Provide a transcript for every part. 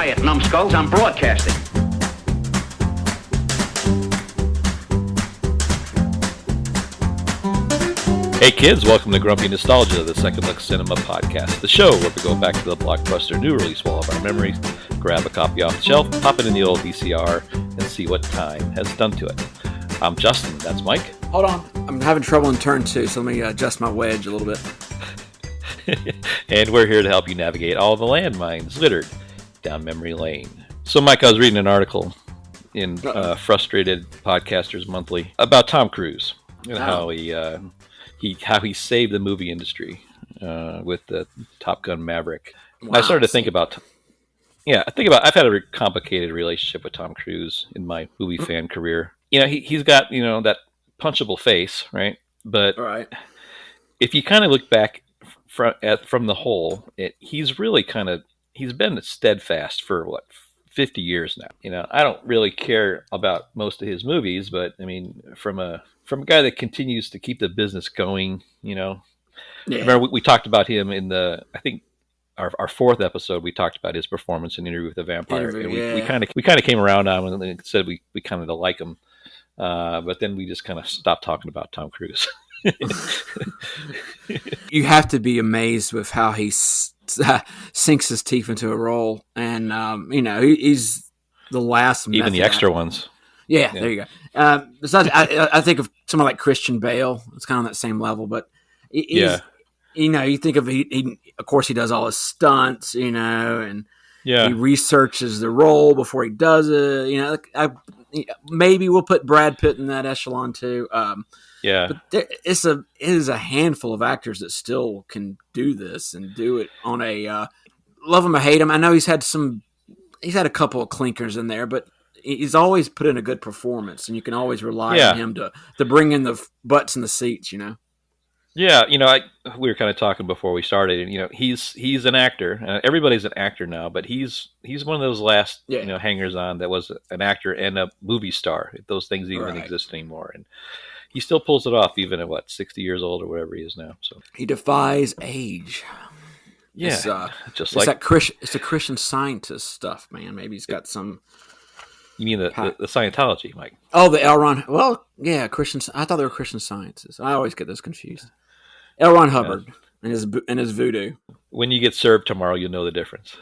Quiet, numbskulls. I'm broadcasting. Hey kids, welcome to Grumpy Nostalgia, the Second Look Cinema podcast, the show where we go back to the blockbuster new release wall of our memories, grab a copy off the shelf, pop it in the old VCR, and see what time has done to it. I'm Justin, that's Mike. Hold on, I'm having trouble in turn 2, so let me adjust my wedge a little bit. And we're here to help you navigate all the landmines littered down memory lane. So Mike, I was reading an article in Frustrated Podcasters Monthly about Tom Cruise and how he saved the movie industry with the Top Gun Maverick. Wow. I started to think about, I've had a complicated relationship with Tom Cruise in my movie fan career. You know, he's got, that punchable face, right? But if you kind of look back from the whole, he's really he's been steadfast for 50 years now. I don't really care about most of his movies, but I mean, from a guy that continues to keep the business going, Remember we talked about him in I think our fourth episode. We talked about his performance in Interview with the Vampire. We kind of came around on him and said we kind of like him, but then we just kind of stopped talking about Tom Cruise. You have to be amazed with how he sinks his teeth into a role, and he's the last. Even the extra ones. Yeah, there you go. Besides, I think of someone like Christian Bale. It's kind of on that same level, but you think of he of course he does all his stunts, and he researches the role before he does it. Maybe we'll put Brad Pitt in that echelon too. But it is a handful of actors that still can do this and do it on a love him or hate him. I know he's had a couple of clinkers in there, but he's always put in a good performance, and you can always rely on him to bring in the butts in the seats. Yeah, we were kind of talking before we started, and he's an actor. Everybody's an actor now, but he's one of those last hangers on that was an actor and a movie star. If those things even exist anymore, and he still pulls it off even at 60 years old or whatever he is now. So he defies age. Yeah, it's the Christian Scientist stuff, man. Maybe he's got some. You mean the Scientology, Mike? Oh, the L. Ron. Well, yeah, Christian. I thought they were Christian Scientists. I always get those confused. L. Ron Hubbard and his voodoo. When you get served tomorrow, you'll know the difference.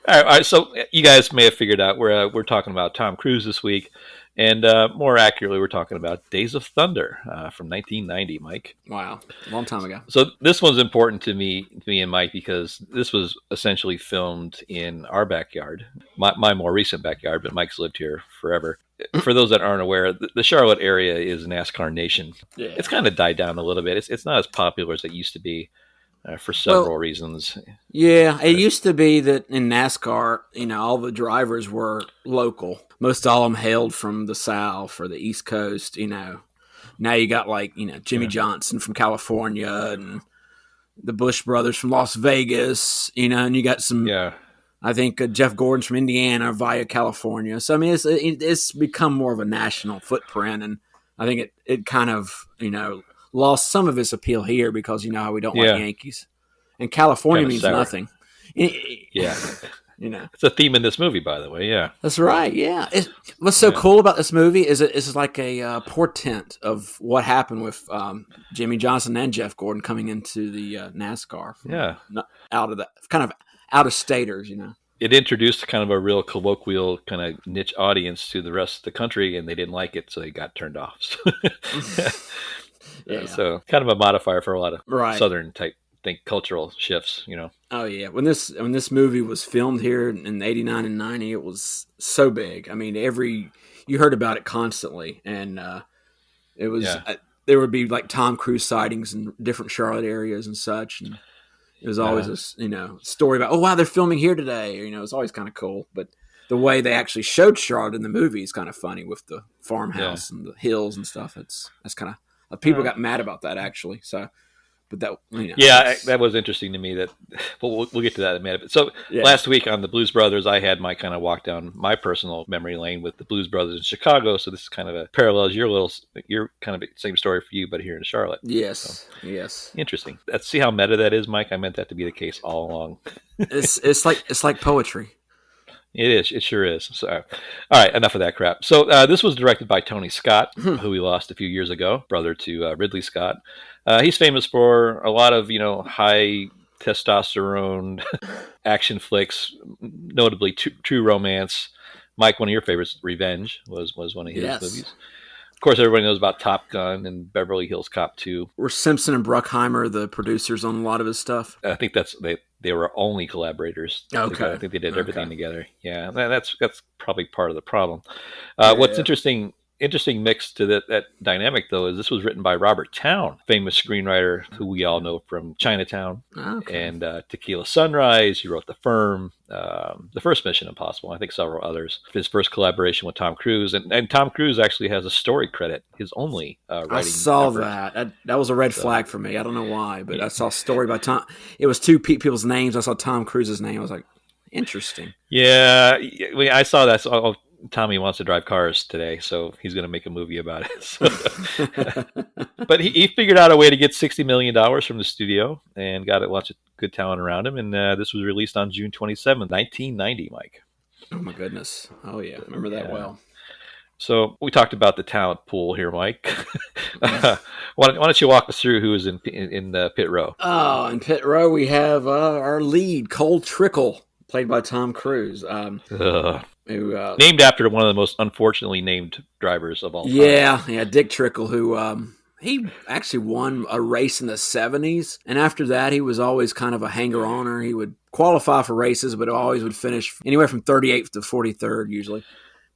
All right. So you guys may have figured out we're talking about Tom Cruise this week. And more accurately, we're talking about Days of Thunder from 1990, Mike. Wow, a long time ago. So this one's important to me and Mike because this was essentially filmed in our backyard, my more recent backyard, but Mike's lived here forever. For those that aren't aware, the Charlotte area is NASCAR nation. Yeah. It's kind of died down a little bit. It's not as popular as it used to be. For several reasons. Yeah, it used to be that in NASCAR, all the drivers were local. Most all of them hailed from the South or the East Coast, Now you got Jimmy Johnson from California and the Bush brothers from Las Vegas, and you got some, I think Jeff Gordon's from Indiana via California. So, I mean, it's become more of a national footprint, and I think it kind of, lost some of its appeal here because how we don't like Yankees, and California means nothing. Yeah, it's a theme in this movie, by the way. Yeah, that's right. Yeah, what's so cool about this movie is it's like a portent of what happened with Jimmy Johnson and Jeff Gordon coming into the NASCAR. Out of that kind of out of staters. It introduced kind of a real colloquial kind of niche audience to the rest of the country, and they didn't like it, so they got turned off. Yeah. So kind of a modifier for a lot of Southern type cultural shifts, Oh yeah, when this movie was filmed here in '89 and '90, it was so big. I mean, you heard about it constantly, and it was there would be like Tom Cruise sightings in different Charlotte areas and such, and it was always this story about wow they're filming here today. It's always kind of cool, but the way they actually showed Charlotte in the movie is kind of funny with the farmhouse and the hills and stuff. That's kind of. People got mad about that actually. So, But that, that was interesting to me. That we'll get to that in a minute. So Yeah. last week on the Blues Brothers, I had my kind of walk down my personal memory lane with the Blues Brothers in Chicago. So this is kind of a parallels your kind of same story for you, but here in Charlotte. Yes, so, yes. Interesting. Let's see how meta that is, Mike. I meant that to be the case all along. it's like poetry. It is. It sure is. So, all right, enough of that crap. So this was directed by Tony Scott, who we lost a few years ago, brother to Ridley Scott. He's famous for a lot of, high testosterone action flicks, notably True Romance. Mike, one of your favorites, Revenge, was one of his movies. Of course, everybody knows about Top Gun and Beverly Hills Cop 2. Were Simpson and Bruckheimer the producers on a lot of his stuff? I think they were only collaborators. Okay. I think they did everything together. Yeah, that's probably part of the problem. What's interesting mix to that dynamic, though, is this was written by Robert Towne, famous screenwriter who we all know from Chinatown and Tequila Sunrise. He wrote The Firm, the first Mission Impossible, I think several others. His first collaboration with Tom Cruise. And Tom Cruise actually has a story credit, his only writing I saw effort. that was a red flag for me. I don't know why, but I saw a story by Tom. It was two people's names. I saw Tom Cruise's name. I was like, interesting. Yeah, I saw that. So, Tommy wants to drive cars today, so he's going to make a movie about it. So. But he figured out a way to get $60 million from the studio and got a bunch of good talent around him. And this was released on June 27th, 1990, Mike. Oh, my goodness. Oh, yeah. I remember that well. So we talked about the talent pool here, Mike. Why don't you walk us through who is in the pit row? Oh, in pit row, we have our lead, Cole Trickle, played by Tom Cruise. Who, named after one of the most unfortunately named drivers of all time. Yeah, Dick Trickle, who he actually won a race in the 70s, and after that he was always kind of a hanger-oner. He would qualify for races, but always would finish anywhere from 38th to 43rd usually.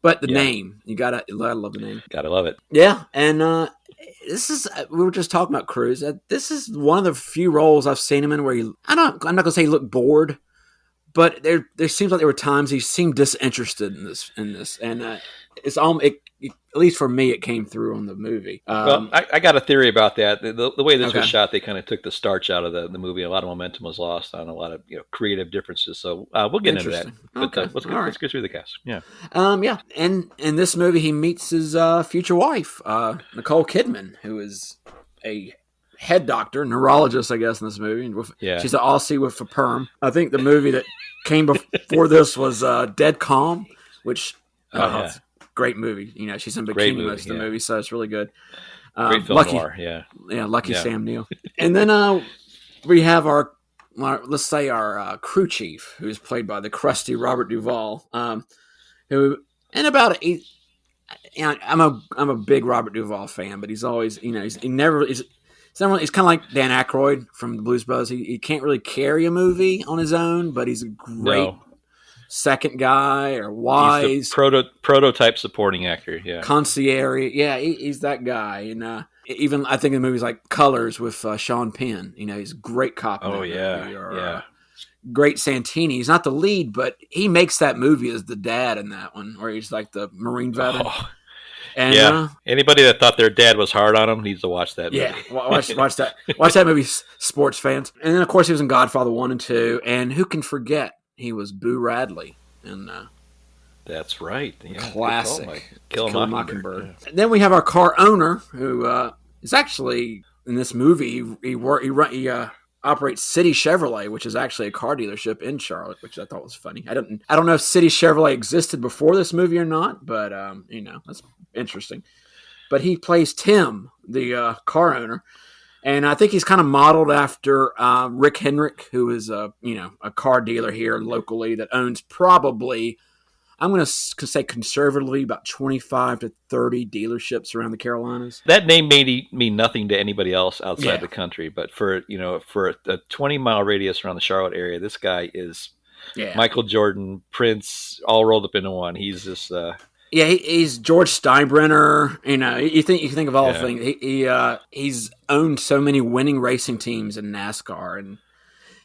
But the name, you gotta love the name. Gotta love it. Yeah, and we were just talking about Cruise. This is one of the few roles I've seen him in where I'm not gonna say he looked bored, but there seems like there were times he seemed disinterested in this, and it's at least for me, it came through on the movie. Well, I got a theory about that. The way this was shot, they kind of took the starch out of the movie. A lot of momentum was lost on a lot of creative difference. So we'll get into that. But, let's go through the cast. Yeah. And in this movie, he meets his future wife, Nicole Kidman, who is a head doctor, neurologist, I guess, in this movie. She's an Aussie with a perm. I think the movie that came before this was Dead Calm, which great movie. She's in bikini most of the movie, so it's really good. Great film noir, Lucky Sam Neill. And then we have our crew chief, who's played by the crusty Robert Duvall, who in about I'm a big Robert Duvall fan, but he's always he's kind of like Dan Aykroyd from the Blues Brothers. He can't really carry a movie on his own, but he's a great second guy or wise. He's the prototype supporting actor. Yeah, concierge. Yeah, he's that guy. And even I think in movies like Colors with Sean Penn, he's a great cop. Oh yeah. Great Santini. He's not the lead, but he makes that movie as the dad in that one, where he's like the Marine veteran. Oh. And, anybody that thought their dad was hard on him needs to watch that movie. Yeah, watch that. Watch that movie, sports fans. And then, of course, he was in Godfather 1 and 2. And who can forget he was Boo Radley in that's right. Yeah, classic Kill a Mockingbird. Yeah. Then we have our car owner, who is actually, in this movie, he operates City Chevrolet, which is actually a car dealership in Charlotte, which I thought was funny. I don't know if City Chevrolet existed before this movie or not, but that's interesting. But he plays Tim, the car owner, and I think he's kind of modeled after Rick Henrik, who is a car dealer here locally that owns probably, I'm going to say conservatively, about 25 to 30 dealerships around the Carolinas. That name may mean nothing to anybody else outside the country, but for a 20-mile radius around the Charlotte area, this guy is Michael Jordan, Prince, all rolled up into one. He's just he's George Steinbrenner. You think of all the things. He's owned so many winning racing teams in NASCAR, and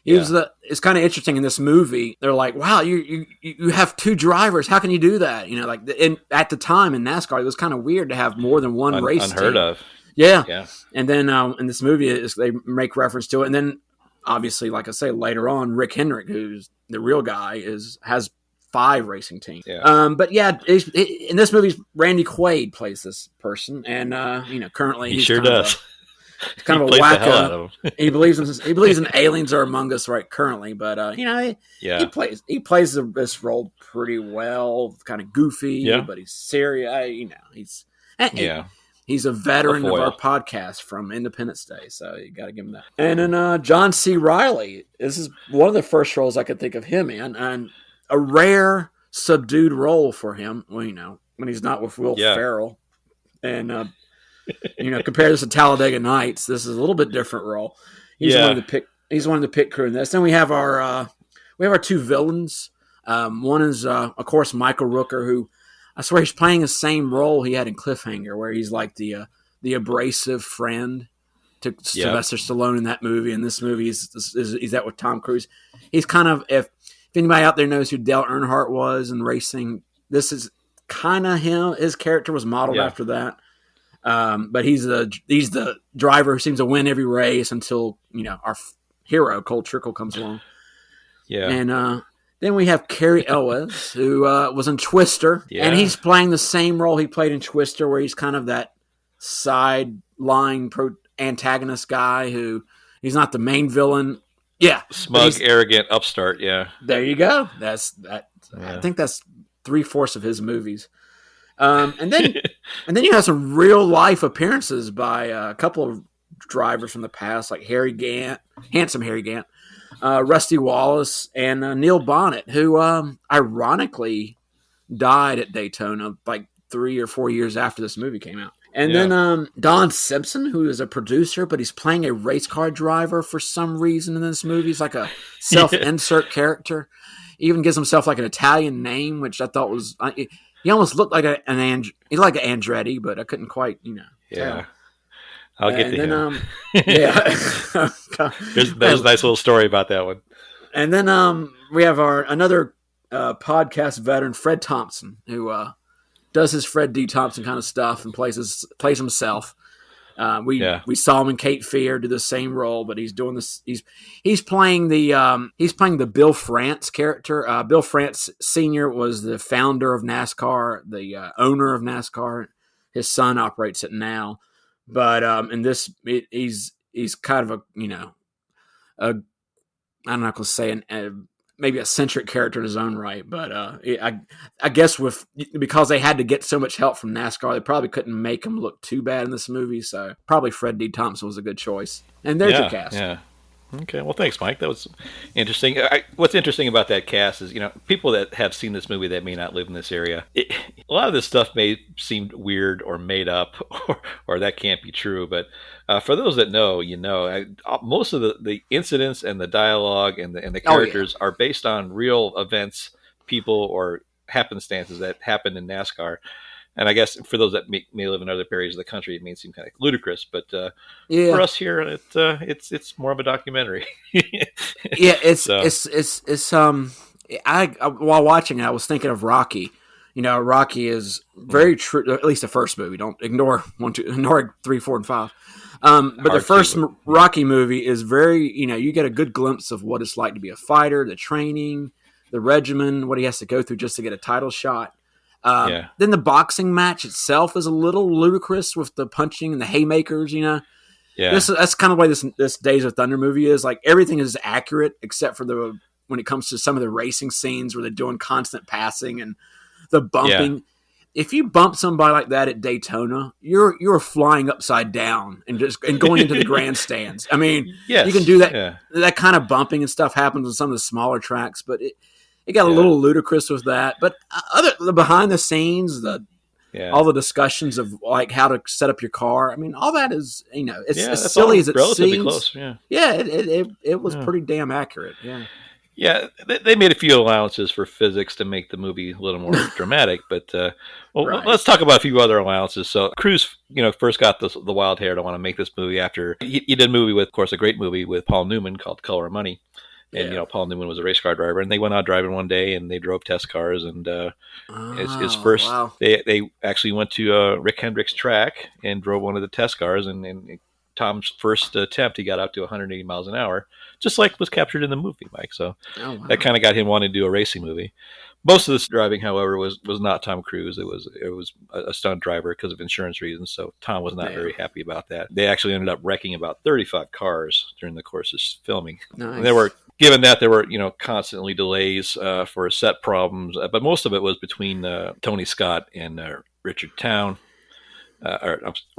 it's kind of interesting in this movie. They're like, wow, you have two drivers. How can you do that? At the time in NASCAR, it was kind of weird to have more than one race unheard team. of. Yeah. Yeah. And then in this movie, they make reference to it. And then, obviously, like I say, later on, Rick Hendrick, who's the real guy, has 5 racing teams. Yeah. But yeah, in this movie, Randy Quaid plays this person. And, currently He he's sure does. He's kind of a plays the hell out wacko. of him. He believes in aliens are among us right currently, but he plays this role pretty well. Kind of goofy, but he's serious. He's a veteran of our podcast from Independence Day, so you got to give him that. And then John C. Reilly. This is one of the first roles I could think of him in, and a rare subdued role for him. Well, when he's not with Will Ferrell, and compare this to Talladega Nights, this is a little bit different role. He's one of the pit crew in this. Then we have our 2 villains. One is of course Michael Rooker, who I swear he's playing the same role he had in Cliffhanger, where he's like the abrasive friend to Sylvester Stallone in that movie. In this movie, he's that with Tom Cruise. He's kind of, if anybody out there knows who Dale Earnhardt was in racing, this is kind of him. His character was modeled after that. But he's the driver who seems to win every race until our hero Cole Trickle comes along. Yeah, and then we have Cary Elwes, who was in Twister, and he's playing the same role he played in Twister, where he's kind of that sideline antagonist guy who he's not the main villain. Yeah, smug, arrogant upstart. Yeah, there you go. That's that. I think that's 3/4 of his movies. And then you have some real life appearances by a couple of drivers from the past, like handsome Harry Gant, Rusty Wallace, and Neil Bonnet, who ironically died at Daytona like 3 or 4 years after this movie came out. And then Don Simpson, who is a producer, but he's playing a race car driver for some reason in this movie. He's like a self-insert character. He even gives himself like an Italian name, which I thought was... He almost looked like he's like an Andretti, but I couldn't quite, Yeah. tell. I'll get to him. There's a nice little story about that one. And then we have another podcast veteran, Fred Thompson, who does his Fred D. Thompson kind of stuff and plays himself. We saw him in Cape Fear do the same role, but he's doing this. He's playing the Bill France character. Bill France Sr. was the founder of NASCAR, the owner of NASCAR. His son operates it now, but in this, he's kind of I'm not going to say maybe a centric character in his own right, but I guess because they had to get so much help from NASCAR, they probably couldn't make him look too bad in this movie. So probably Fred D. Thompson was a good choice. And there's your cast. Yeah. Okay. Well, thanks, Mike. That was interesting. What's interesting about that cast is, people that have seen this movie that may not live in this area, a lot of this stuff may seem weird or made up, or that can't be true. But for those that know, most of the incidents and the dialogue and the characters are based on real events, people, or happenstances that happened in NASCAR. And I guess for those that may live in other areas of the country, it may seem kind of ludicrous, but for us here, it's more of a documentary. While watching it, I was thinking of Rocky. Rocky is very true. At least the first movie. Don't ignore 3, 4, and 5. But the first Rocky movie is very. You get a good glimpse of what it's like to be a fighter, the training, the regimen, what he has to go through just to get a title shot. Then the boxing match itself is a little ludicrous with the punching and the haymakers, That's kind of why this Days of Thunder movie is. Like, everything is accurate except for when it comes to some of the racing scenes where they're doing constant passing and the bumping. If you bump somebody like that at Daytona, you're flying upside down and going into the grandstands. I mean, you can do that. Yeah. That kind of bumping and stuff happens on some of the smaller tracks, but it got a little ludicrous with that, but the behind the scenes, all the discussions of like how to set up your car. I mean, all that is, it's as silly as it seems. Close, it was pretty damn accurate. Yeah. Yeah, they made a few allowances for physics to make the movie a little more dramatic, but let's talk about a few other allowances. So Cruise, first got the wild hair to want to make this movie after he did a movie with, of course, a great movie with Paul Newman called Color of Money. And Paul Newman was a race car driver, and they went out driving one day, and they drove test cars. And his first, wow. they actually went to Rick Hendrick's track and drove one of the test cars. And Tom's first attempt, he got up to 180 miles an hour, just like was captured in the movie, Mike. So that kind of got him wanting to do a racing movie. Most of this driving, however, was not Tom Cruise. It was a stunt driver because of insurance reasons. So Tom was not very happy about that. They actually ended up wrecking about 35 cars during the course of filming. Nice. And given that there were constantly delays for set problems, but most of it was between Tony Scott and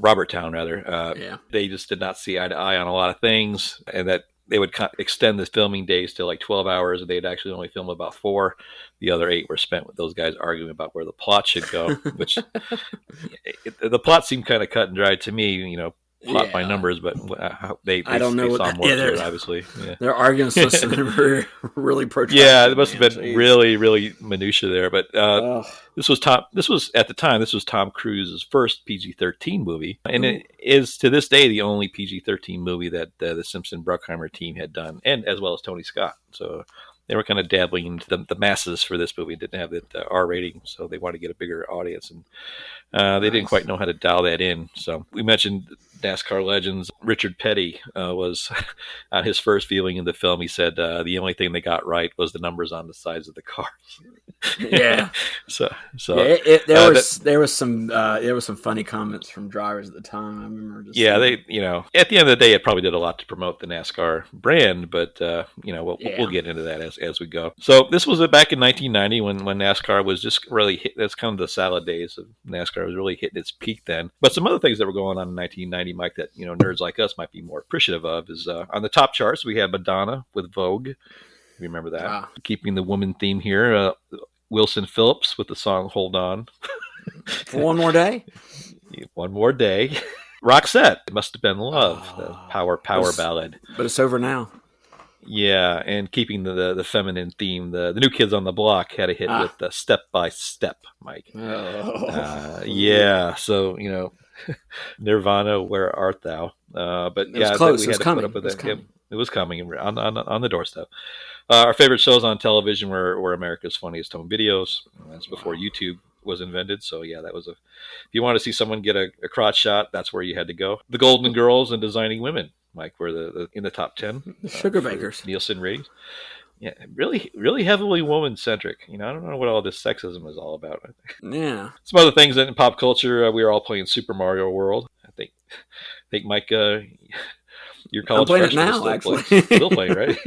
Robert Town, rather. They just did not see eye to eye on a lot of things, and that they would extend the filming days to like 12 hours, and they'd actually only film about 4. The other 8 were spent with those guys arguing about where the plot should go, which the plot seemed kind of cut and dried to me, plot by numbers, but they saw more to it, obviously. Yeah. Their arguments must have been really protracted. Yeah, it must have been really, really minutia there. But this was at the time, this was Tom Cruise's first PG-13 movie, and it is to this day the only PG-13 movie that the Simpson Bruckheimer team had done, and as well as Tony Scott. So they were kind of dabbling into the masses for this movie. It didn't have the R rating, so they wanted to get a bigger audience, and they didn't quite know how to dial that in. So we mentioned NASCAR legends. Richard Petty was on his first viewing of the film. He said the only thing they got right was the numbers on the sides of the cars. Yeah. There was some funny comments from drivers at the time. I remember. They at the end of the day, it probably did a lot to promote the NASCAR brand, but we'll get into that as we go. So this was back in 1990 when NASCAR was just really hit. That's kind of the salad days of NASCAR. It was really hitting its peak then. But some other things that were going on in 1990, Mike, that nerds like us might be more appreciative of is on the top charts we had Madonna with Vogue. Remember that? Wow. Keeping the woman theme here. Wilson Phillips with the song "Hold On." For one more day. One more day. Roxette, "It Must Have Been Love," the power ballad. But it's over now. Yeah, and keeping the feminine theme, the New Kids on the Block had a hit with "Step by Step," Mike. So Nirvana, "Where Art Thou?" But it was close. It was coming on the doorstep. Our favorite shows on television were America's Funniest Home Videos. That's before YouTube was invented. So that was if you want to see someone get a crotch shot, that's where you had to go. The Golden Girls and Designing Women, Mike, were in the top 10. The Sugar Bakers. Nielsen ratings. Yeah, really, really heavily woman-centric. I don't know what all this sexism is all about. Yeah. Some other things in pop culture, we were all playing Super Mario World. I think Mike, your college freshman is still playing, right?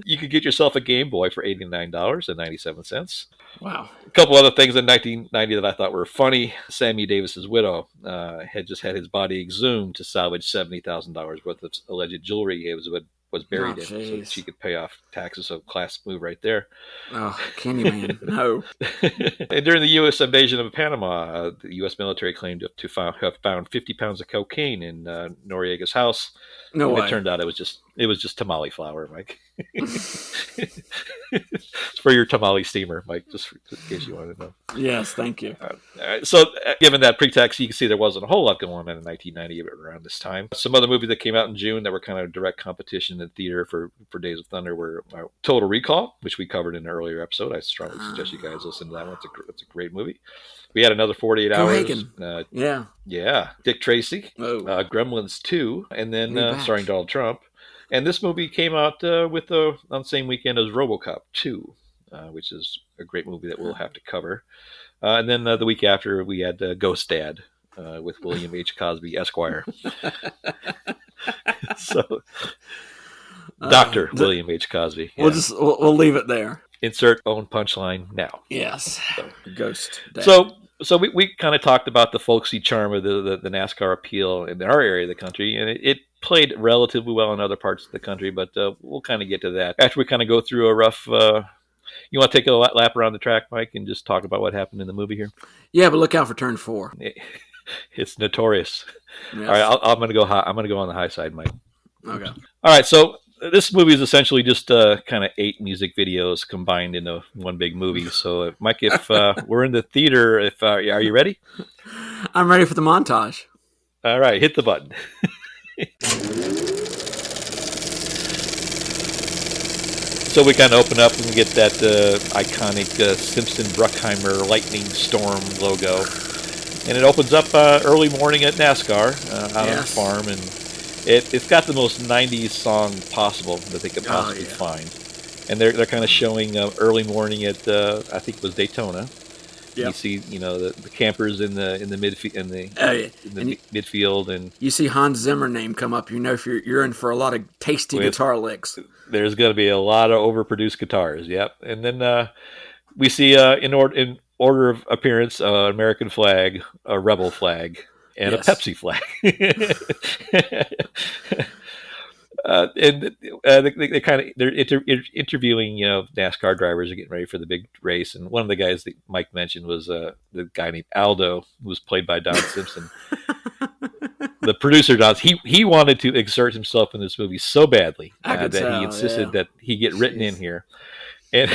You could get yourself a Game Boy for $89.97. Wow. A couple other things in 1990 that I thought were funny. Sammy Davis's widow had just had his body exhumed to salvage $70,000 worth of alleged jewelry it was buried in, so that she could pay off taxes. So class move right there. Oh, Candyman. No. And during the U.S. invasion of Panama, the U.S. military claimed to have found 50 pounds of cocaine in Noriega's house. No way. It turned out it was just tamale flour, Mike. It's for your tamale steamer, Mike, just in case you want to know. Yes, thank you. So given that pretext, you can see there wasn't a whole lot going on in 1990 around this time. Some other movies that came out in June that were kind of direct competition in theater for Days of Thunder were Total Recall, which we covered in an earlier episode. I strongly suggest you guys listen to that one. It's a great movie. We had another 48 Hours. Yeah. Dick Tracy. Gremlins 2, and then starring Donald Trump. And this movie came out on the same weekend as RoboCop 2, which is a great movie that we'll have to cover. And then the week after, we had Ghost Dad with William H. Cosby, Esquire. So, Dr. William H. Cosby. Yeah. We'll leave it there. Insert own punchline now. Yes. So, Ghost Dad. So we kind of talked about the folksy charm of the NASCAR appeal in our area of the country, and it played relatively well in other parts of the country, but we'll kind of get to that after we kind of go through a rough... you want to take a lap around the track, Mike, and just talk about what happened in the movie here? Yeah, but look out for turn 4. It's notorious. Yes. All right, I'm going to go high. I'm going to go on the high side, Mike. Okay. All right, so this movie is essentially just kind of 8 music videos combined into one big movie. So, Mike, if we're in the theater, are you ready? I'm ready for the montage. All right, hit the button. So we kind of open up and we get that iconic Simpson Bruckheimer lightning storm logo. And it opens up early morning at NASCAR out on the farm. And it's got the most 90s song possible that they could possibly find. And they're kind of showing early morning at, I think it was Daytona. Yep. You see, the campers in the midfield, and you see Hans Zimmer name come up. If you're in for a lot of tasty guitar licks. There's going to be a lot of overproduced guitars. Yep. And then we see in order of appearance, American flag, a rebel flag, and a Pepsi flag. They're interviewing, NASCAR drivers are getting ready for the big race, and one of the guys that Mike mentioned was the guy named Aldo, who was played by Don Simpson. The producer Don, he wanted to exert himself in this movie so badly that he insisted that he get written in here. And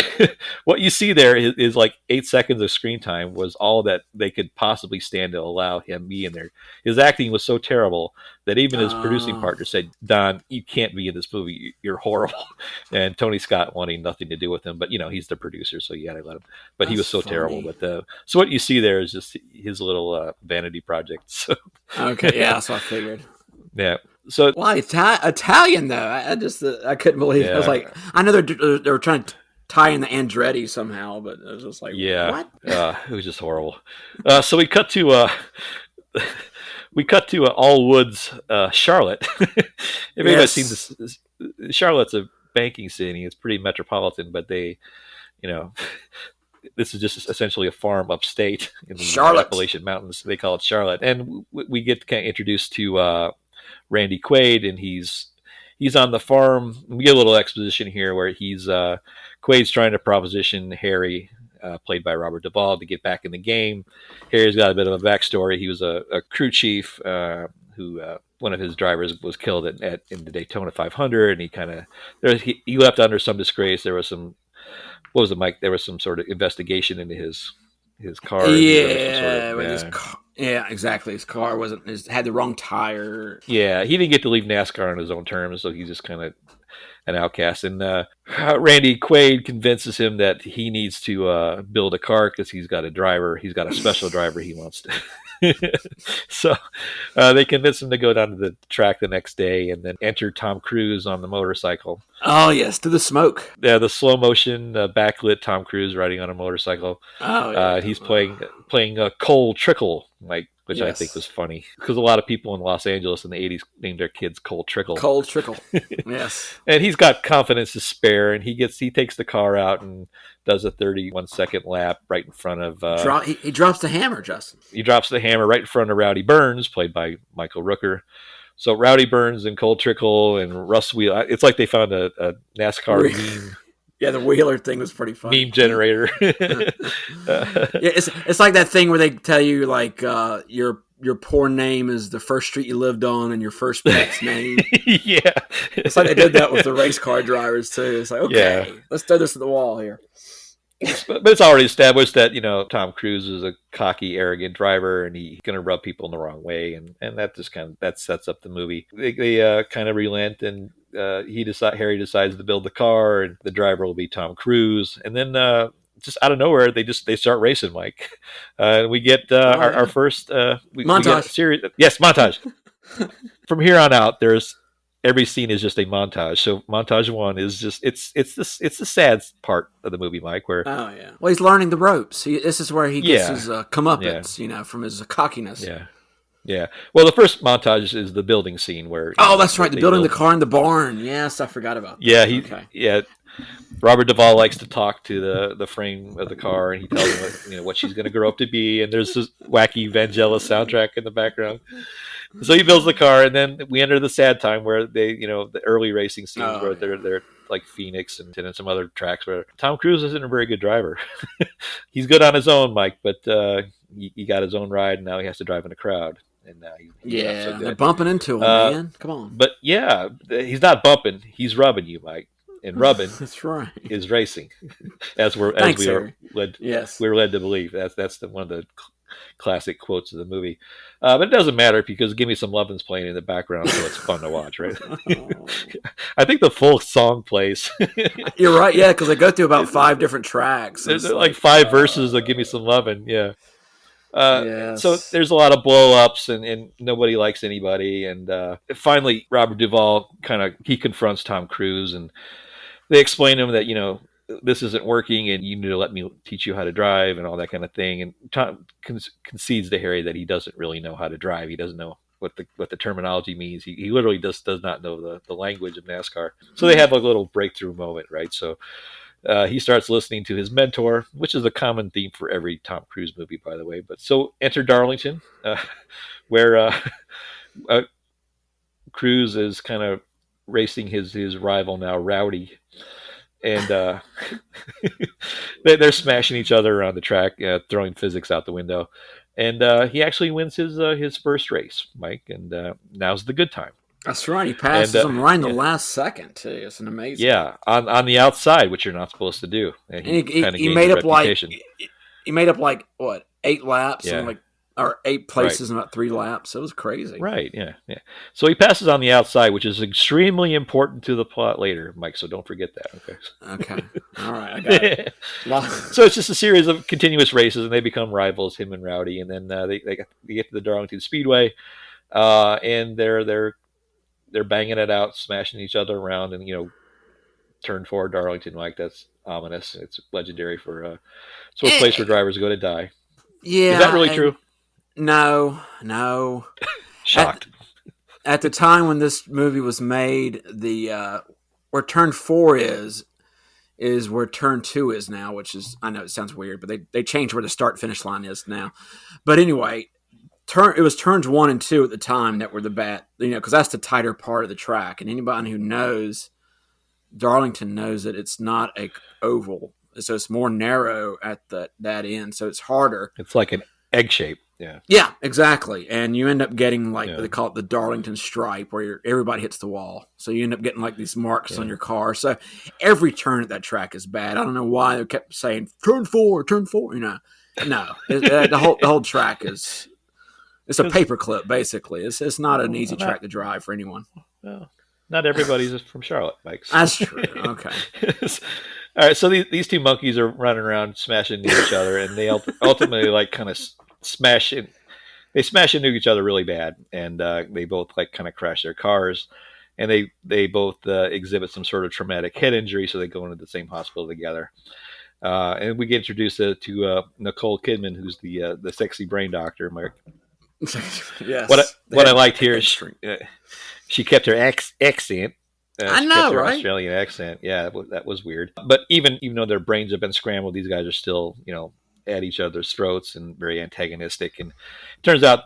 what you see there is like 8 seconds of screen time was all that they could possibly stand to allow him be in there. His acting was so terrible that even his producing partner said, "Don, you can't be in this movie. You're horrible." And Tony Scott wanting nothing to do with him, but he's the producer, so you got to let him. But he was so terrible. But so what you see there is just his little vanity project. So. Okay, yeah, that's what I figured. Yeah. So Italian though, I couldn't believe it. I was like, I know they were trying to tie in the Andretti somehow, but it was just like, what? It was just horrible. So we cut to All Woods, Charlotte. If anybody's seen this, Charlotte's a banking city. It's pretty metropolitan, but they, this is just essentially a farm upstate in the Appalachian Mountains. They call it Charlotte, and we get kind of introduced to Randy Quaid, and he's on the farm. We get a little exposition here where Quaid's trying to proposition Harry, played by Robert Duvall, to get back in the game. Harry's got a bit of a backstory. He was a crew chief who one of his drivers was killed in the Daytona 500, and he left under some disgrace. There was some, what was it, Mike? There was some sort of investigation into his car. Yeah, exactly. His car had the wrong tire. Yeah, he didn't get to leave NASCAR on his own terms, so he's just kind of an outcast. And Randy Quaid convinces him that he needs to build a car because he's got a driver. He's got a special driver he wants to. So they convince him to go down to the track the next day and then enter Tom Cruise on the motorcycle. Oh, yes, to the smoke. Yeah, the slow motion backlit Tom Cruise riding on a motorcycle. Oh, yeah. He's playing Cole Trickle, which I think was funny because a lot of people in Los Angeles in the 80s named their kids Cole Trickle. Cole Trickle, yes. And he's got confidence to spare, and he takes the car out and does a 31-second lap right in front of... he drops the hammer, Justin. He drops the hammer right in front of Rowdy Burns, played by Michael Rooker. So Rowdy Burns and Cole Trickle and Russ Wheeler, it's like they found a NASCAR meme. Yeah, the Wheeler thing was pretty funny. Meme generator. It's like that thing where they tell you like your porn name is the first street you lived on and your first pet's name. Yeah, it's like they did that with the race car drivers too. It's like, okay, let's throw this at the wall here. But it's already established that Tom Cruise is a cocky, arrogant driver, and he's going to rub people in the wrong way, and that just that sets up the movie. They kind of relent, and Harry decides to build the car, and the driver will be Tom Cruise, and then just out of nowhere they start racing, Mike. We get our first montage. We get a series. Yes, montage. From here on out, every scene is just a montage. So montage one is just it's the sad part of the movie, Mike. Where well, he's learning the ropes. This is where he gets his comeuppance, from his cockiness. Yeah. Well, the first montage is the building scene where that's right, the building the car in the barn. Yes, I forgot about that. Yeah. Robert Duvall likes to talk to the frame of the car, and he tells him what she's going to grow up to be. And there's this wacky Vangelis soundtrack in the background. So he builds the car, and then we enter the sad time where they, the early racing scenes where they're like Phoenix and some other tracks where Tom Cruise isn't a very good driver. He's good on his own, Mike, but he got his own ride, and now he has to drive in a crowd. And he's not so good. They're bumping into him, man. Come on. But he's not bumping; he's rubbing you, Mike. And rubbing that's right is racing, as we were led to believe. That's one of the classic quotes of the movie. But it doesn't matter because "Give Me Some Lovin's" playing in the background, so it's fun to watch, right? I think the full song plays. You're right, yeah, because they go through about 5 different tracks. There's like 5 verses of "Give Me Some Lovin'," yeah. So Yes. there's a lot of blow ups and nobody likes anybody. And finally, Robert Duvall he confronts Tom Cruise and they explain to him that, this isn't working and you need to let me teach you how to drive and all that kind of thing. And Tom concedes to Harry that he doesn't really know how to drive. He doesn't know what the terminology means. He literally does not know the language of NASCAR. So they have a little breakthrough moment, right? So he starts listening to his mentor, which is a common theme for every Tom Cruise movie, by the way. But so enter Darlington, where Cruise is kind of racing his rival now, Rowdy, and they're smashing each other around the track, throwing physics out the window. And he actually wins his first race, Mike, and now's the good time. That's right. He passes him right in the last second, too. It's an amazing. Yeah, on the outside, which you're not supposed to do. And he made up he made up what, 8 laps, Yeah. or 8 places in about 3 laps. It was crazy. Right, yeah. So he passes on the outside, which is extremely important to the plot later, Mike, so don't forget that, okay? Okay. All right, I got it. So it's just a series of continuous races, and they become rivals, him and Rowdy, and then they get to the Darlington Speedway, and they're banging it out, smashing each other around, and, turn 4 Darlington, Mike, that's ominous. It's legendary for, it's a place where drivers go to die. Yeah. Is that really true? No. Shocked. At the time when this movie was made, where turn 4 is where turn 2 is now, which is, I know it sounds weird, but they changed where the start finish line is now. But anyway, it was turns 1 and 2 at the time that were the bad, because that's the tighter part of the track. And anybody who knows Darlington knows that it's not a oval, so it's more narrow at that end, so it's harder. It's like an egg shape. Yeah. Yeah, exactly. And you end up getting they call it the Darlington stripe, where everybody hits the wall. So you end up getting these marks on your car. So every turn at that track is bad. I don't know why they kept saying turn 4. No, the whole track it's a paperclip basically. It's not an easy track to drive for anyone. Well, not everybody's from Charlotte, Mike. That's true. Okay. All right. So these 2 monkeys are running around smashing into each other, and they ultimately kind of smash into each other really bad, and they both kind of crash their cars, and they both exhibit some sort of traumatic head injury, so they go into the same hospital together. And we get introduced to Nicole Kidman, who's the sexy brain doctor, Mike. Yes. What I liked here is she kept her accent. I know, right? Australian accent. Yeah, that was weird. But even though their brains have been scrambled, these guys are still, at each other's throats and very antagonistic. And it turns out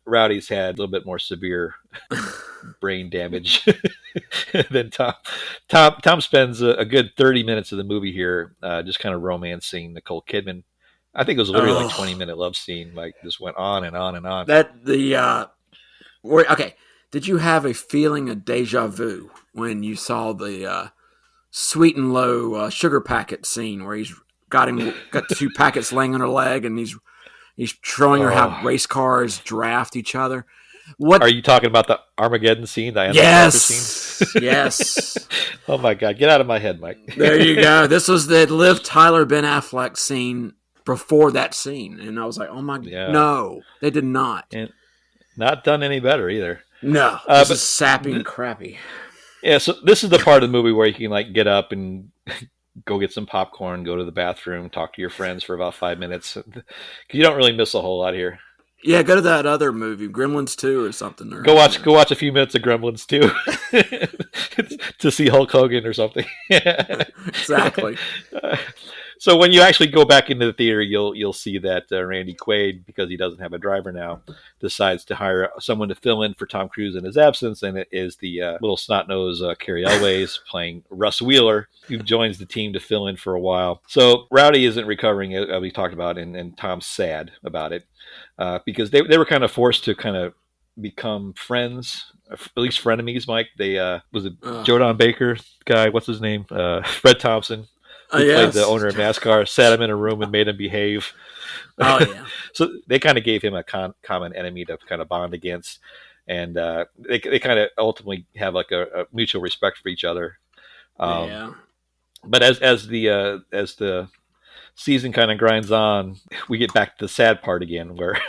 Rowdy's had a little bit more severe brain damage than Tom. Tom spends a good 30 minutes of the movie here just kind of romancing Nicole Kidman. I think it was literally 20-minute love scene. Just went on and on and on. Okay. Did you have a feeling of deja vu when you saw the Sweet and Low sugar packet scene where he's got 2 packets laying on her leg and he's showing her how race cars draft each other? What are you talking about? The Armageddon scene? Yes. Scene? Yes. Oh my God! Get out of my head, Mike. There you go. This was the Liv Tyler Ben Affleck scene before that scene, and I was like, "Oh my God, no, they did not." And not done any better either. No, this is sappy and crappy. Yeah, so this is the part of the movie where you can get up and go get some popcorn, go to the bathroom, talk to your friends for about 5 minutes. You don't really miss a whole lot here. Yeah, go to that other movie, Gremlins 2 or something. Go watch a few minutes of Gremlins 2 to see Hulk Hogan or something. Exactly. So when you actually go back into the theater, you'll see that Randy Quaid, because he doesn't have a driver now, decides to hire someone to fill in for Tom Cruise in his absence, and it is the little snot-nosed Carrie Elways playing Russ Wheeler, who joins the team to fill in for a while. So Rowdy isn't recovering, as we talked about, and Tom's sad about it because they were kind of forced to kind of become friends, at least frenemies, Mike. They was it Joe Don Baker guy? What's his name? Fred Thompson. Who played the owner of NASCAR, sat him in a room and made him behave. Oh yeah. So they kind of gave him a common enemy to kind of bond against, and they kind of ultimately have like a mutual respect for each other. Yeah. But as the season kind of grinds on, we get back to the sad part again, where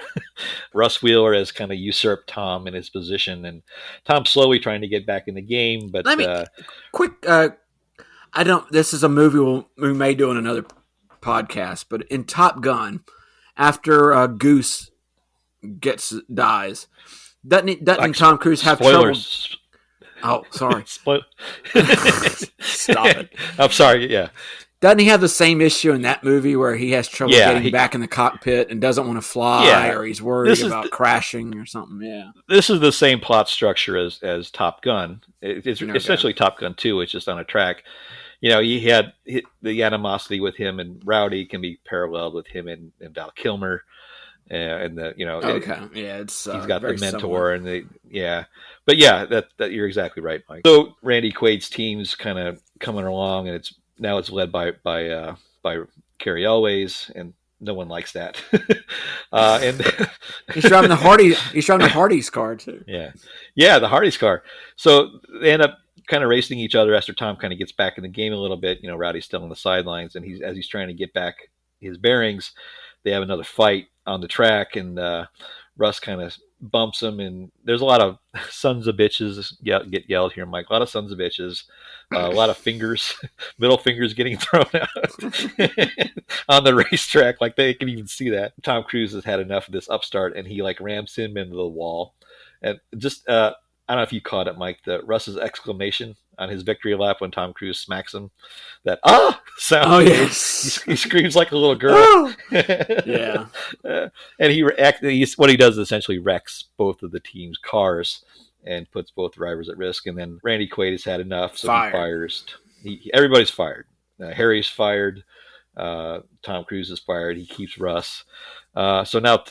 Russ Wheeler has kind of usurped Tom in his position, and Tom's slowly trying to get back in the game. But Let me quick. I don't. This is a movie we may do in another podcast, but in Top Gun, after Goose dies, doesn't Tom Cruise have spoilers. trouble? Oh, sorry. Stop it. I'm sorry. Yeah. Doesn't he have the same issue in that movie where he has trouble getting back in the cockpit and doesn't want to fly, or he's worried about crashing or something? Yeah. This is the same plot structure as Top Gun. It's essentially Top Gun 2. It's just on a track. He had the animosity with him and Rowdy can be paralleled with him and Val Kilmer. And he's got the mentor similar. But that you're exactly right, Mike. So Randy Quaid's team's kind of coming along, and it's led by Carrie Elways, and no one likes that. And he's driving the Hardy. He's driving the Hardy's car too. Yeah, the Hardy's car. So they end up kind of racing each other after Tom kind of gets back in the game a little bit. Rowdy's still on the sidelines, and he's trying to get back his bearings. They have another fight on the track, and Russ kind of bumps him, and there's a lot of sons of bitches get yelled here, Mike. A lot of sons of bitches, a lot of fingers, middle fingers getting thrown out on the racetrack. Like they can even see that. Tom Cruise has had enough of this upstart, and he like rams him into the wall. And just I don't know if you caught it, Mike, the Russ's exclamation on his victory lap when Tom Cruise smacks him. That sound. Oh yes, he screams like a little girl. Yeah, and what he does is essentially wrecks both of the team's cars and puts both drivers at risk. And then Randy Quaid has had enough, so he fires. Everybody's fired. Harry's fired. Tom Cruise is fired. He keeps Russ. So now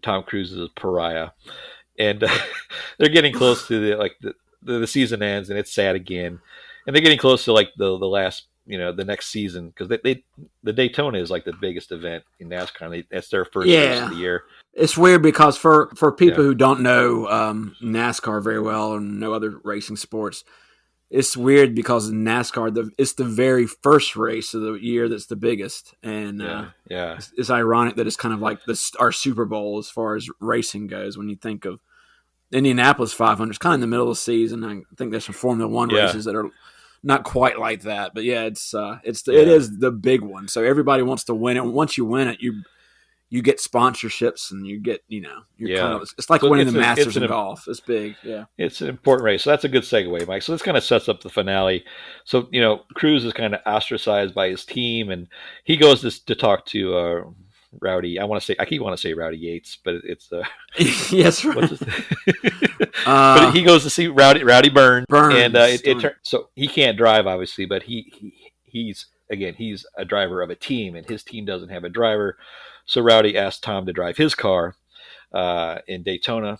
Tom Cruise is a pariah, and they're getting close to the season ends, and it's sad again, and they're getting close to like the last, the next season, because the Daytona is like the biggest event in NASCAR. That's their first race of the year. It's weird because for people who don't know NASCAR very well and know other racing sports, it's weird because in NASCAR it's the very first race of the year that's the biggest, and it's ironic that it's kind of like our Super Bowl as far as racing goes. When you think of Indianapolis 500, it's kind of in the middle of the season. I think there's some Formula One races that are not quite like that, but it is the big one. So everybody wants to win it. And once you win it, you get sponsorships, and you get kind of, it's like winning the Masters in golf. It's big, It's an important race. So that's a good segue, Mike. So this kind of sets up the finale. So Cruz is kind of ostracized by his team, and he goes to talk to Rowdy. I keep want to say Rowdy Yates, but it's yes, right. But he goes to see Rowdy Burns, and so he can't drive, obviously, but he's a driver of a team, and his team doesn't have a driver. So Rowdy asked Tom to drive his car in Daytona,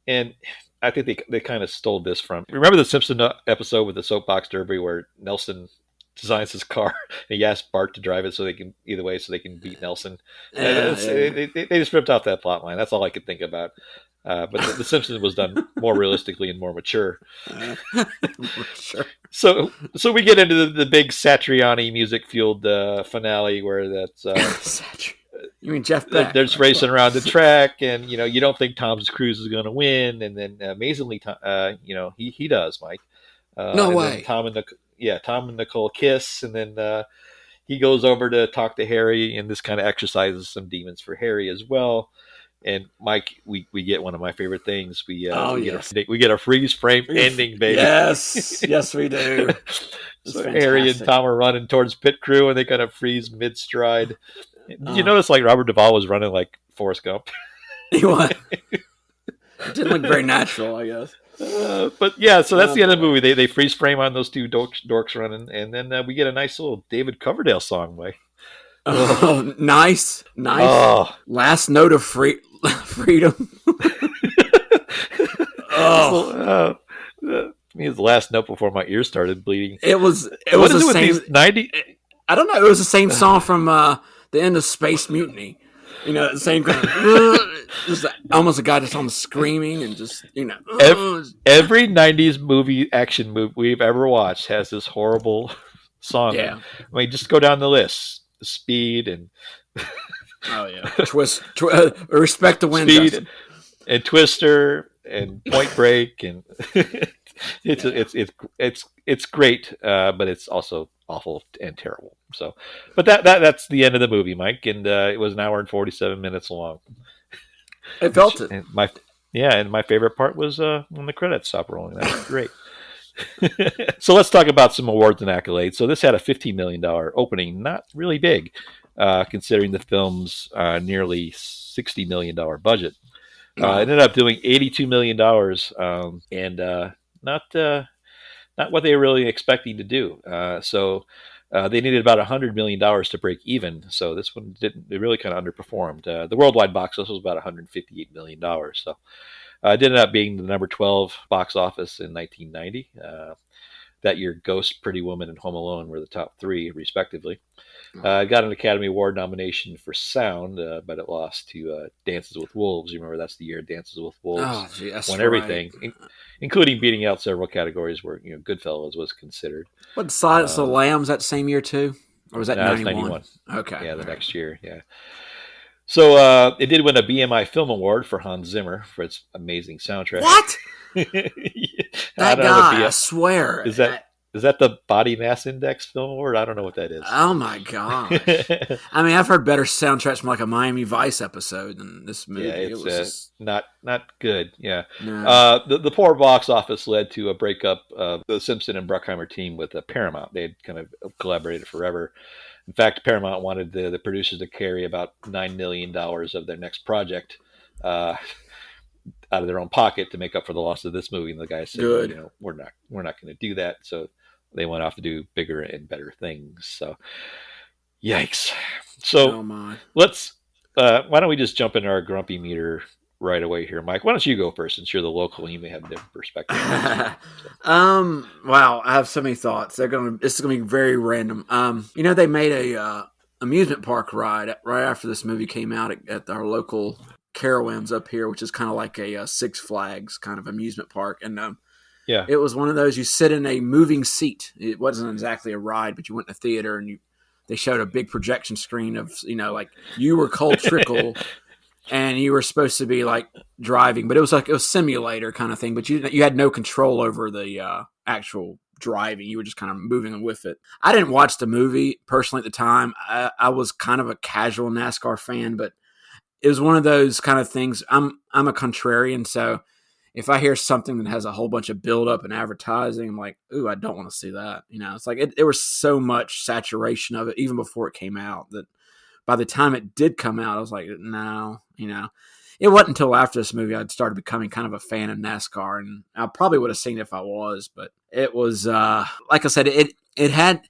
and I think they kind of stole this from. Remember the Simpson episode with the soapbox derby where Nelson designs his car and he asks Bart to drive it so they can beat Nelson. They just ripped off that plot line. That's all I could think about. But the Simpsons was done more realistically and more mature. Sure. So we get into the big Satriani music fueled finale where that's. You mean Jeff Beck? They're just racing around the track, and you don't think Tom Cruise is going to win, and then amazingly, he does, Mike. No way. Tom and Nicole kiss, and then he goes over to talk to Harry, and this kind of exercises some demons for Harry as well. And Mike, we get one of my favorite things. We get a freeze frame ending, baby. Yes, we do. So Harry and Tom are running towards pit crew, and they kind of freeze mid stride. Did you notice like Robert Duvall was running like Forrest Gump? He was. It didn't look very natural, I guess. But yeah, so that's the end of the movie. They freeze frame on those two dorks running, and then we get a nice little David Coverdale song, Mike. Oh, nice. Oh. Last note of freedom. Me, the last note before my ears started bleeding. It was the same. 90. I don't know. It was the same song from the the end of Space Mutiny. The same kind of just almost a guy just almost screaming and just every '90s action movie we've ever watched has this horrible song. Yeah. I mean, just go down the list: Speed and oh yeah, Respect the Wind, Speed and Twister and Point Break, and it's great, but it's also awful and terrible. So, but that's the end of the movie, Mike, and it was an hour and 47 minutes long. I felt it. And my favorite part was when the credits stopped rolling. That was great. So let's talk about some awards and accolades. So this had a $15 million opening, not really big, considering the film's nearly $60 million budget. It ended up doing $82 million, and not what they were really expecting to do. So they needed about $100 million to break even. So this one didn't. It really kind of underperformed. The worldwide box office was about $158 million. So it ended up being the number 12 box office in 1990. That year, Ghost, Pretty Woman, and Home Alone were the top three, respectively. It got an Academy Award nomination for sound, but it lost to Dances with Wolves. You remember that's the year Dances with Wolves won everything, including beating out several categories where Goodfellas was considered. What, Silence of the Lambs that same year too, or was that 91? Okay, yeah, the next year, yeah. So it did win a BMI Film Award for Hans Zimmer for its amazing soundtrack. What? That guy, I swear. Is that the Body Mass Index Film Award? I don't know what that is. Oh my gosh! I mean, I've heard better soundtracks from like a Miami Vice episode than this movie. Yeah, it's it was not good. Yeah, no. The poor box office led to a breakup of the Simpson and Bruckheimer team with Paramount. They had kind of collaborated forever. In fact, Paramount wanted the producers to carry about $9 million of their next project out of their own pocket to make up for the loss of this movie. And the guy said, Good. we're not going to do that. So they went off to do bigger and better things. So yikes. So let's, why don't we just jump into our grumpy meter right away here, Mike? Why don't you go first, since you're the local and you may have a different perspective. Wow. I have so many thoughts. This is going to be very random. They made a amusement park ride right after this movie came out at our local Carowinds up here, which is kind of like a Six Flags kind of amusement park. And it was one of those, you sit in a moving seat. It wasn't exactly a ride, but you went to the theater and they showed a big projection screen of, like you were Cole Trickle and you were supposed to be like driving, but it was a simulator kind of thing, but you had no control over the actual driving. You were just kind of moving with it. I didn't watch the movie personally at the time. I was kind of a casual NASCAR fan, but it was one of those kind of things. I'm a contrarian, so if I hear something that has a whole bunch of build-up and advertising, I'm like, ooh, I don't want to see that. It's like there was so much saturation of it even before it came out that by the time it did come out, I was like, no, It wasn't until after this movie I'd started becoming kind of a fan of NASCAR, and I probably would have seen it if I was, but it was, like I said, it had...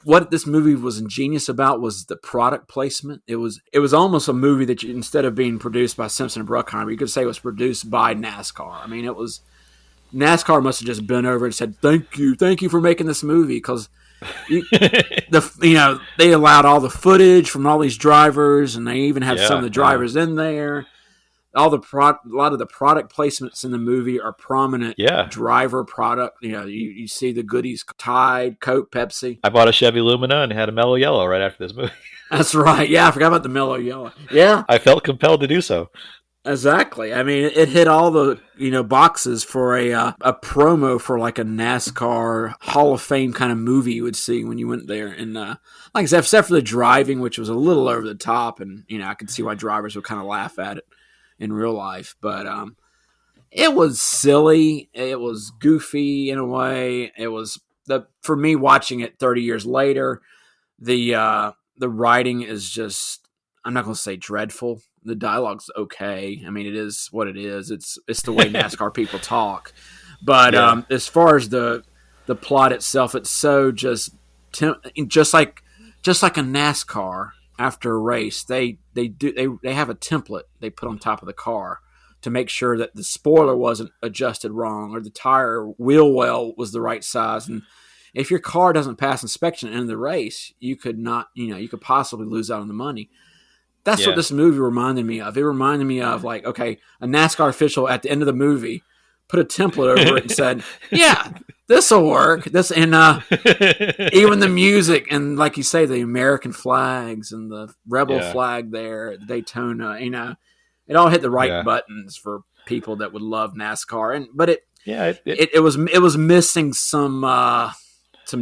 What this movie was ingenious about was the product placement. It was almost a movie that instead of being produced by Simpson and Bruckheimer, you could say it was produced by NASCAR. I mean, NASCAR must have just been over and said, thank you for making this movie, because they allowed all the footage from all these drivers, and they even have some of the drivers in there. A lot of the product placements in the movie are prominent driver product. You see the goodies: Tide, Coke, Pepsi. I bought a Chevy Lumina and had a Mellow Yellow right after this movie. That's right. Yeah, I forgot about the Mellow Yellow. Yeah, I felt compelled to do so. Exactly. I mean, it hit all the boxes for a promo for like a NASCAR Hall of Fame kind of movie you would see when you went there. And like I said, except for the driving, which was a little over the top, and I could see why drivers would kind of laugh at it in real life, but it was silly. It was goofy in a way. It was for me watching it 30 years later. The writing is just, I'm not going to say dreadful. The dialogue's okay. I mean, it is what it is. It's the way NASCAR people talk. But as far as the plot itself, it's so just like a NASCAR. After a race, they have a template they put on top of the car to make sure that the spoiler wasn't adjusted wrong or the tire wheel well was the right size. And if your car doesn't pass inspection at the end of the race, you could not, you could possibly lose out on the money. That's what this movie reminded me of. It reminded me of like, okay, a NASCAR official at the end of the movie put a template over it and said, yeah, this will work. This and even the music and like you say, the American flags and the rebel flag there at Daytona, it all hit the right buttons for people that would love NASCAR. But it was missing some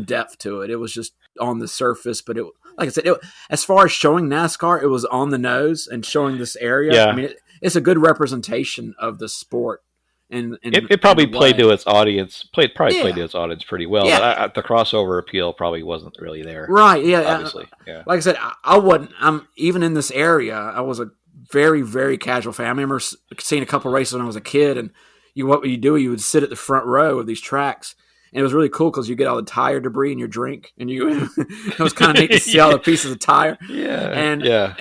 depth to it. It was just on the surface, but like I said, as far as showing NASCAR, it was on the nose and showing this area. Yeah. I mean, it's a good representation of the sport. And it probably played to its audience. Played to its audience pretty well. Yeah. But the crossover appeal probably wasn't really there. Right? Yeah. Obviously. Yeah. Like I said, I wasn't. I'm even in this area. I was a very, very casual fan. I remember seeing a couple races when I was a kid, and what would you do? You would sit at the front row of these tracks. And it was really cool because you get all the tire debris in your drink, and it was kind of neat to see all the pieces of tire. But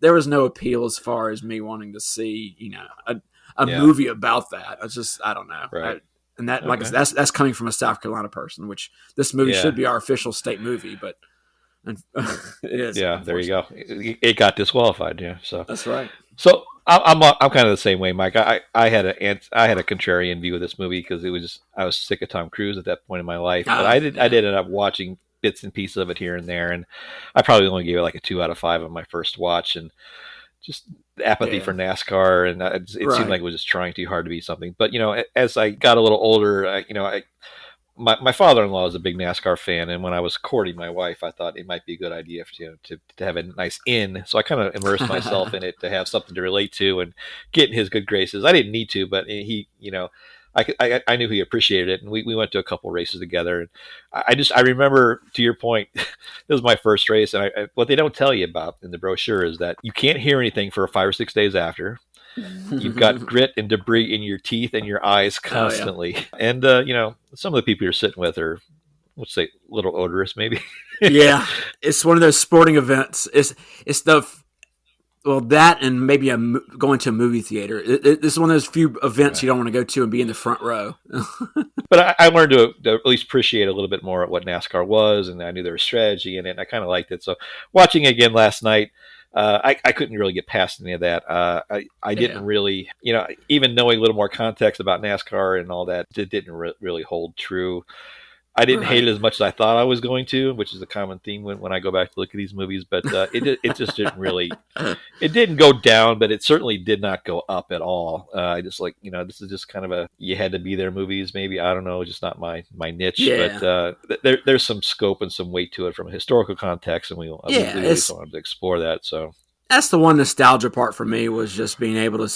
there was no appeal as far as me wanting to see, a movie about that. I don't know. Right. Like I said, that's coming from a South Carolina person, which this movie should be our official state movie, but it is. Yeah, there you go. It got disqualified. Yeah, so that's right. So I'm kind of the same way, Mike. I had a contrarian view of this movie because I was sick of Tom Cruise at that point in my life. But I did end up watching bits and pieces of it here and there, and I probably only gave it like a 2 out of 5 on my first watch, and just the apathy for NASCAR, and it seemed like it was just trying too hard to be something. But as I got a little older, my father-in-law is a big NASCAR fan, and when I was courting my wife, I thought it might be a good idea to have a nice in. So I kind of immersed myself in it to have something to relate to and get in his good graces. I didn't need to, but he, I knew he appreciated it, and we went to a couple races together. And I remember, to your point, this was my first race, and what they don't tell you about in the brochure is that you can't hear anything for 5 or 6 days after. You've got grit and debris in your teeth and your eyes constantly. And, some of the people you're sitting with are, let's say, a little odorous maybe. Yeah. It's one of those sporting events. It's that and maybe going to a movie theater. It's one of those few events you don't want to go to and be in the front row. But I learned to at least appreciate a little bit more what NASCAR was, and I knew there was strategy in it, and I kind of liked it. So watching it again last night, I couldn't really get past any of that. I didn't really, even knowing a little more context about NASCAR and all that, it didn't really hold true. I didn't hate it as much as I thought I was going to, which is a common theme when I go back to look at these movies. But it just didn't really, it didn't go down, but it certainly did not go up at all. I just this is just kind of you had to be there movies, maybe. I don't know, just not my niche. Yeah. But there's some scope and some weight to it from a historical context, and we really wanted to explore that. So that's the one nostalgia part for me, was just being able to,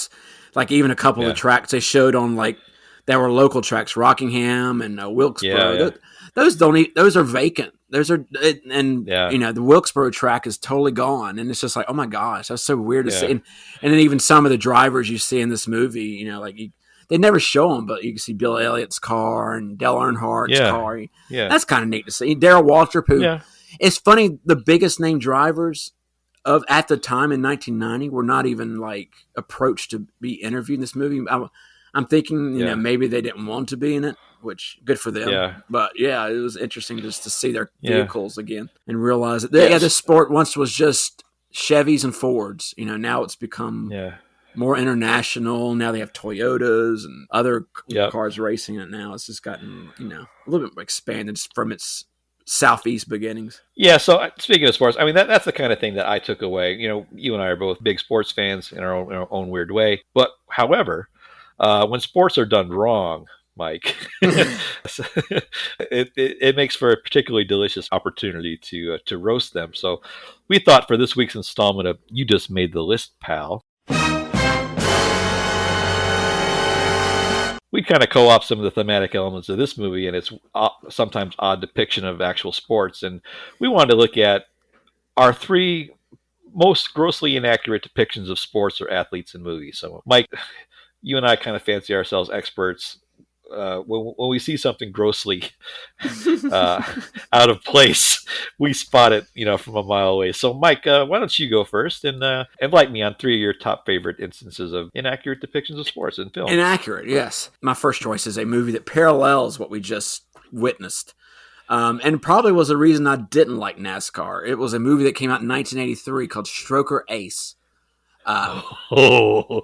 like, even a couple of tracks they showed on, like, that were local tracks, Rockingham and Wilkesboro. Those are vacant. The Wilkesboro track is totally gone, and it's just like, oh my gosh, that's so weird to see. And then even some of the drivers you see in this movie, they never show them, but you can see Bill Elliott's car and Dale Earnhardt's car. Yeah, that's kind of neat to see. Darrell Waltrip, who it's funny, the biggest name drivers of at the time in 1990 were not even like approached to be interviewed in this movie. I'm thinking, maybe they didn't want to be in it, which good for them. Yeah. But it was interesting just to see their vehicles again and realize that this sport once was just Chevys and Fords. Now it's become more international. Now they have Toyotas and other cars racing it now. It's just gotten, a little bit expanded from its Southeast beginnings. Yeah. So speaking of sports, I mean, that's the kind of thing that I took away. You and I are both big sports fans in our own weird way. But however, when sports are done wrong, Mike, it makes for a particularly delicious opportunity to roast them. So we thought for this week's installment of You Just Made the List, Pal, we kind of co-opt some of the thematic elements of this movie and its sometimes odd depiction of actual sports. And we wanted to look at our 3 most grossly inaccurate depictions of sports or athletes in movies. So, Mike, you and I kind of fancy ourselves experts. When we see something grossly out of place, we spot it, from a mile away. So, Mike, why don't you go first and enlighten me on 3 of your top favorite instances of inaccurate depictions of sports in film? Inaccurate, yes. My first choice is a movie that parallels what we just witnessed. And probably was the reason I didn't like NASCAR. It was a movie that came out in 1983 called Stroker Ace. Oh,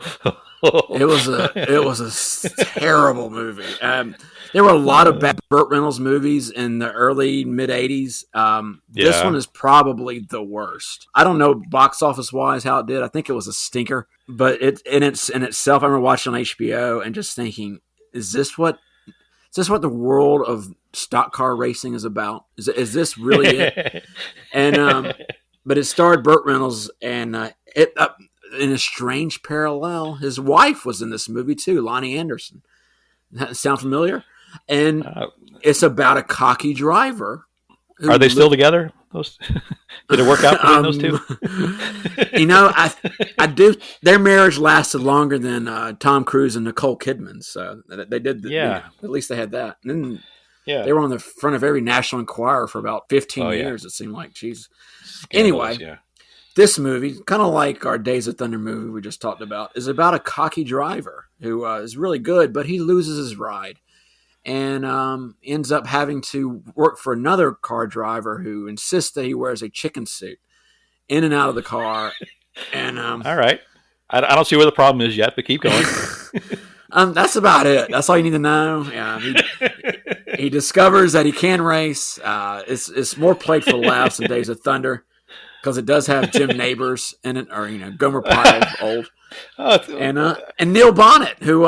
It was a terrible movie. There were a lot of bad Burt Reynolds movies in the early mid '80s. This one is probably the worst. I don't know box office wise how it did. I think it was a stinker. But in itself, I remember watching on HBO and just thinking, is this what the world of stock car racing is about? Is this really it? And but it starred Burt Reynolds, and in a strange parallel, his wife was in this movie too, Lonnie Anderson. That sound familiar? And it's about a cocky driver. Are they still together? Did it work out between those two? I do. Their marriage lasted longer than Tom Cruise and Nicole Kidman, so they did. At least they had that. And then they were on the front of every National Enquirer for about 15 years. It seemed like, jeez. Anyway. This movie, kind of like our Days of Thunder movie we just talked about, is about a cocky driver who is really good, but he loses his ride and ends up having to work for another car driver who insists that he wears a chicken suit in and out of the car. And all right. I don't see where the problem is yet, but keep going. That's about it. That's all you need to know. Yeah, he discovers that he can race. It's more played for laughs than Days of Thunder, because it does have Jim Nabors in it, or Gomer Pyle, old, and Neil Bonnet, who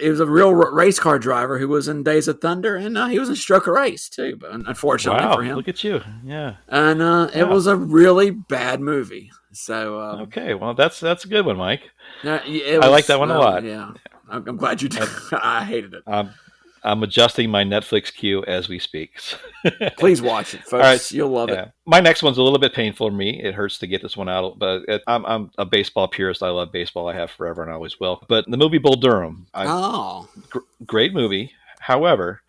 he was a real race car driver who was in Days of Thunder, and he was in Stroker Ace too. But unfortunately for him, look at you, yeah. And it was a really bad movie. So okay, well that's a good one, Mike. I like that one a lot. Yeah, I'm glad you did. I hated it. I'm adjusting my Netflix queue as we speak. Please watch it, folks. Right. You'll love it. My next one's a little bit painful for me. It hurts to get this one out, but I'm a baseball purist. I love baseball. I have forever and always will. But the movie Bull Durham. Great movie. However,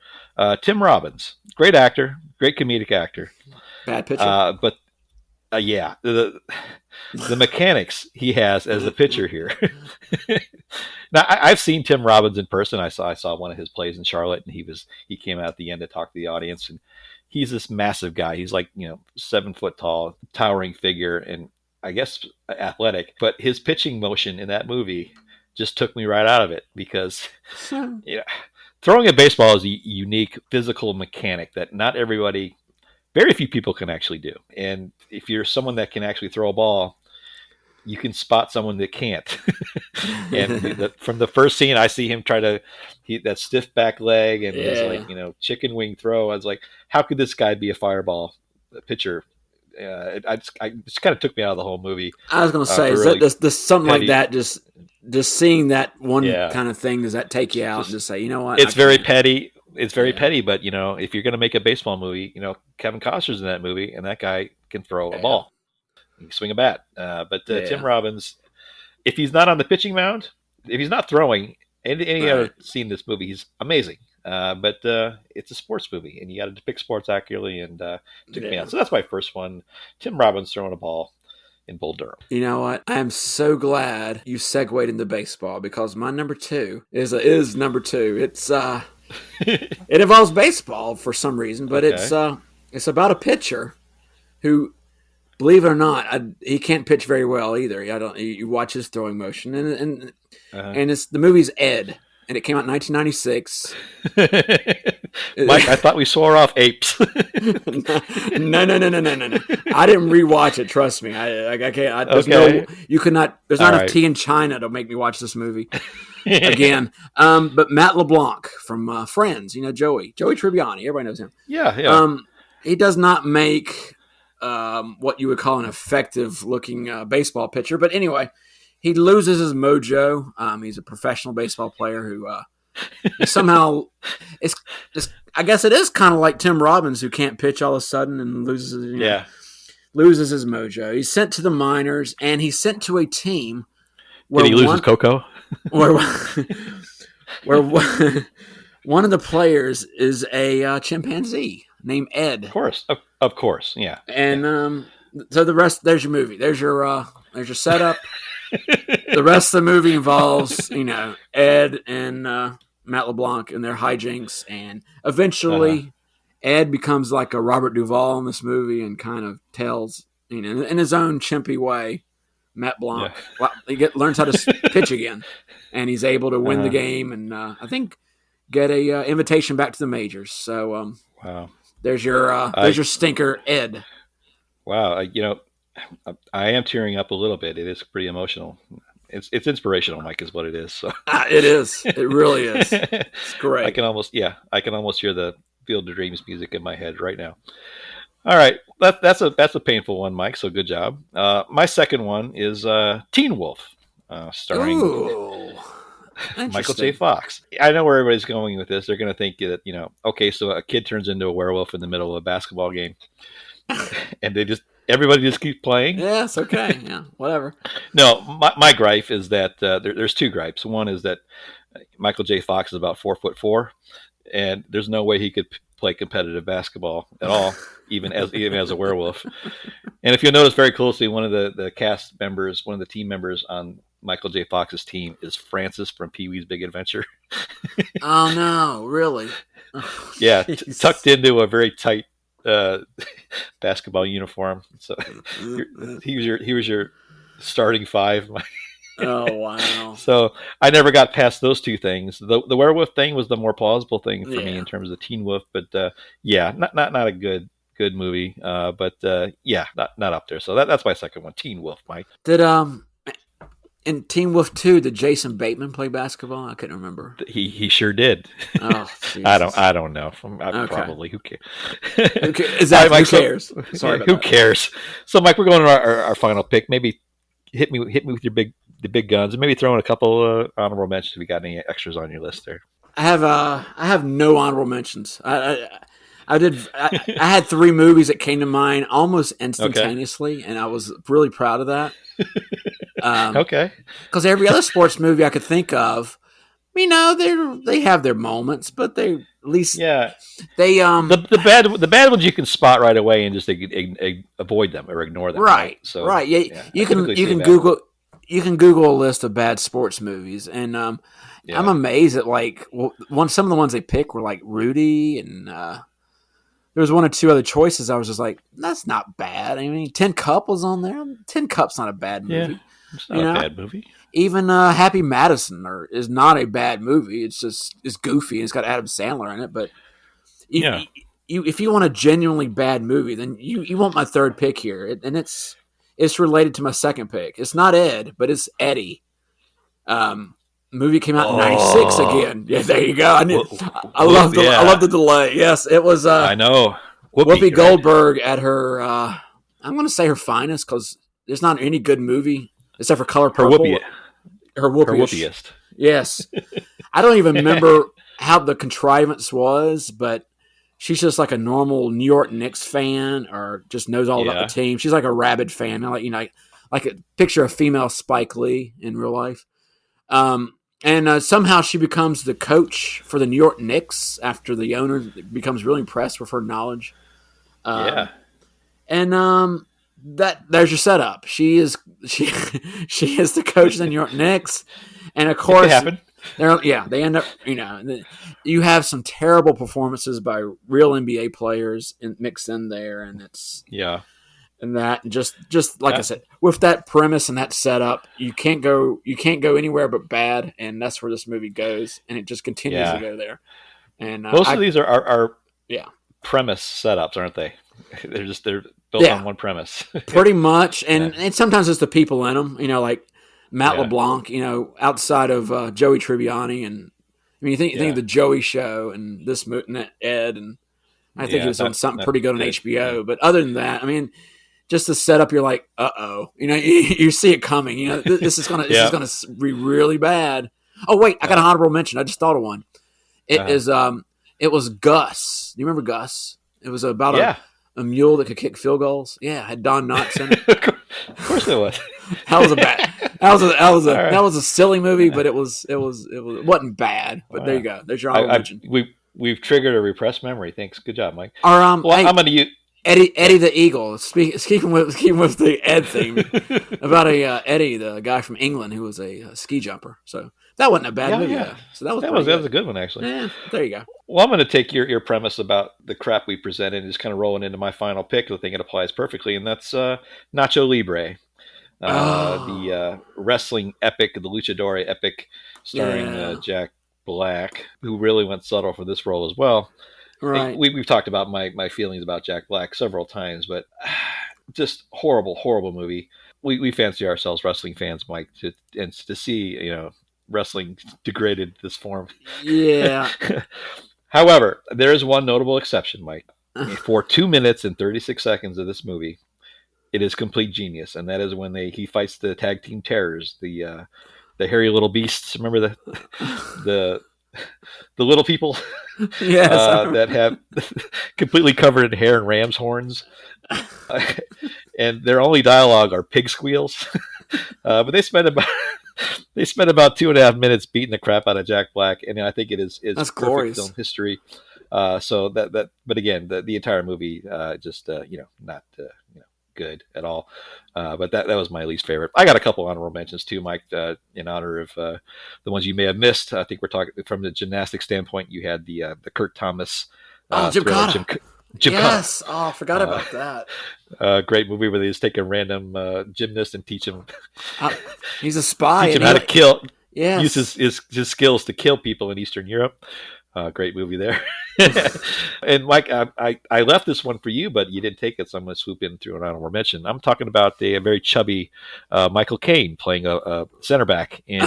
Tim Robbins, great actor, great comedic actor. Bad pitcher. But the mechanics he has as a pitcher here. Now I've seen Tim Robbins in person. I saw one of his plays in Charlotte, and he came out at the end to talk to the audience, and he's this massive guy. He's like 7 foot tall, towering figure, and I guess athletic. But his pitching motion in that movie just took me right out of it, because throwing a baseball is a unique physical mechanic that very few people can actually do. And if you're someone that can actually throw a ball, you can spot someone that can't. And from the first scene, I see him try that stiff back leg and his chicken wing throw. I was like, how could this guy be a fireball pitcher? It just kind of took me out of the whole movie. I was going to say, is that something petty, like that? Just seeing that one kind of thing, does that take you out and just say, you know what? It's very petty. It's very petty, but if you're going to make a baseball movie, Kevin Costner's in that movie, and that guy can throw a ball, he can swing a bat. But Tim Robbins, if he's not on the pitching mound, if he's not throwing, any other scene in this movie, he's amazing. But it's a sports movie, and you got to depict sports accurately, and took me out. So that's my first one: Tim Robbins throwing a ball in Bull Durham. You know what? I am so glad you segued into baseball, because my number 2 is number 2. It's it involves baseball for some reason, but it's about a pitcher who, believe it or not, he can't pitch very well either. You watch his throwing motion, and it's the movie's Ed, and it came out in 1996. Mike, I thought we swore off apes. No. I didn't rewatch it. Trust me. I can't. You could not. There's not enough tea in China to make me watch this movie again. But Matt LeBlanc from Friends, Joey Tribbiani, everybody knows him. Yeah. He does not make what you would call an effective looking baseball pitcher, but anyway, he loses his mojo. He's a professional baseball player who somehow I guess it is kind of like Tim Robbins, who can't pitch all of a sudden and loses his mojo. He's sent to the minors, and he's sent to a team where did he lose his cocoa? where one of the players is a chimpanzee named Ed. Of course, yeah. And so the rest, there's your movie. There's your setup. The rest of the movie involves Ed and Matt LeBlanc and their hijinks, and eventually Ed becomes like a Robert Duvall in this movie and kind of tells, in his own chimpy way, Matt Blanc learns how to pitch again, and he's able to win the game, and I think get a invitation back to the majors. So wow, there's your stinker, Ed. Wow, I am tearing up a little bit. It is pretty emotional. It's inspirational, Mike, is what it is. So it is. It really is. It's great. I can almost hear the Field of Dreams music in my head right now. All right, that's a painful one, Mike. So good job. My second one is Teen Wolf, starring Michael J. Fox. I know where everybody's going with this. They're going to think that okay, so a kid turns into a werewolf in the middle of a basketball game, and everybody just keeps playing. Yeah, it's okay. Yeah, whatever. No, my gripe is that there's two gripes. One is that Michael J. Fox is about 4'4", and there's no way he could play competitive basketball at all, even as a werewolf. And if you'll notice very closely, one of the cast members, one of the team members on Michael J. Fox's team is Francis from Pee-wee's Big Adventure. Oh no, really? Oh, yeah, tucked into a very tight basketball uniform. So he was your starting five. Oh wow! So I never got past those two things. The werewolf thing was the more plausible thing for me in terms of Teen Wolf, but not a good movie. But not up there. So that's my second one, Teen Wolf. Mike, did in Teen Wolf 2, did Jason Bateman play basketball? I couldn't remember. He sure did. Oh, I don't know. Probably. Who cares? Who cares? Sorry. Who cares? So, Mike, we're going to our final pick. Maybe hit me with the big guns, and maybe throw in a couple honorable mentions if you got any extras on your list there. I have no honorable mentions. I had three movies that came to mind almost instantaneously, and I was really proud of that. Okay. Because every other sports movie I could think of, they have their moments, but they at least they the bad ones you can spot right away and just avoid them or ignore them. Right. So right. Yeah. You can Google a list of bad sports movies, and I'm amazed at some of the ones they pick were like Rudy, and there was one or two other choices. I was just like, that's not bad. I mean, Tin Cup was on there. Tin Cup's not a bad movie. Yeah, it's not a bad movie. Even Happy Madison is not a bad movie. It's goofy and it's got Adam Sandler in it. But if you want a genuinely bad movie, then you want my third pick here, and it's related to my second pick. It's not Ed, but it's Eddie. Movie came out in '96 again. Yeah, there you go. I love the delay. Yes, it was. I know. Whoopi Goldberg at her. I'm going to say her finest, because there's not any good movie except for Color Purple. Her whoopiest. Yes, I don't even remember how the contrivance was, but she's just like a normal New York Knicks fan, or just knows all about the team. She's like a rabid fan. Like a picture of female Spike Lee in real life. And somehow she becomes the coach for the New York Knicks after the owner becomes really impressed with her knowledge. And there's your setup. She is the coach of the New York Knicks, and of course, they end up. You have some terrible performances by real NBA players mixed in there, and it's and that just like I said, with that premise and that setup, you can't go anywhere but bad, and that's where this movie goes, and it just continues to go there. And most of these are premise setups, aren't they? They're built on one premise, pretty much, and sometimes it's the people in them, like Matt LeBlanc, outside of Joey Tribbiani, and I mean you think of the Joey Show and this and Ed, and I think he was on something pretty good on HBO, but other than that, I mean. Just the setup, you're like, uh-oh. You see it coming. This is gonna be really bad. Oh wait, I got an honorable mention. I just thought of one. It was Gus. Do you remember Gus? It was about a mule that could kick field goals. Yeah, had Don Knotts in it. Of course it was. That was a silly movie, but it wasn't bad. But there you go. There's your honorable mention. We've triggered a repressed memory. Thanks. Good job, Mike. I'm going to use. Eddie the Eagle. Speaking with the Ed thing about Eddie, the guy from England who was a ski jumper. So that wasn't a bad movie. Yeah. Though. So that was a good one actually. Yeah, there you go. Well, I'm going to take your premise about the crap we presented and just kind of rolling into my final pick. I think it applies perfectly, and that's Nacho Libre, the wrestling epic, the luchador epic, starring Jack Black, who really went subtle for this role as well. Right. We've talked about my feelings about Jack Black several times, but just horrible movie. We fancy ourselves wrestling fans, Mike, to see wrestling degraded this form. Yeah. However, there is one notable exception, Mike. For 2 minutes and 36 seconds of this movie, it is complete genius, and that is when he fights the tag team terrors, the hairy little beasts. Remember the little people that have completely covered in hair and ram's horns, and their only dialogue are pig squeals. But they spent about 2.5 minutes beating the crap out of Jack Black, and I think it's That's perfect glorious. film history. So but again, the entire movie just not good at all. But that was my least favorite. I got a couple honorable mentions too, Mike, in honor of the ones you may have missed. I think we're talking from the gymnastics standpoint. You had the Kurt Thomas. Gymkhana. Gymkhana. Yes. Oh, I forgot about that. Great movie where they just take a random gymnast and teach him. He's a spy. Teach him how to kill. Yes. Use his skills to kill people in Eastern Europe. Great movie there. And Mike, I left this one for you, but you didn't take it, so I'm going to swoop in through an honorable mention. I'm talking about a very chubby Michael Caine playing a center back in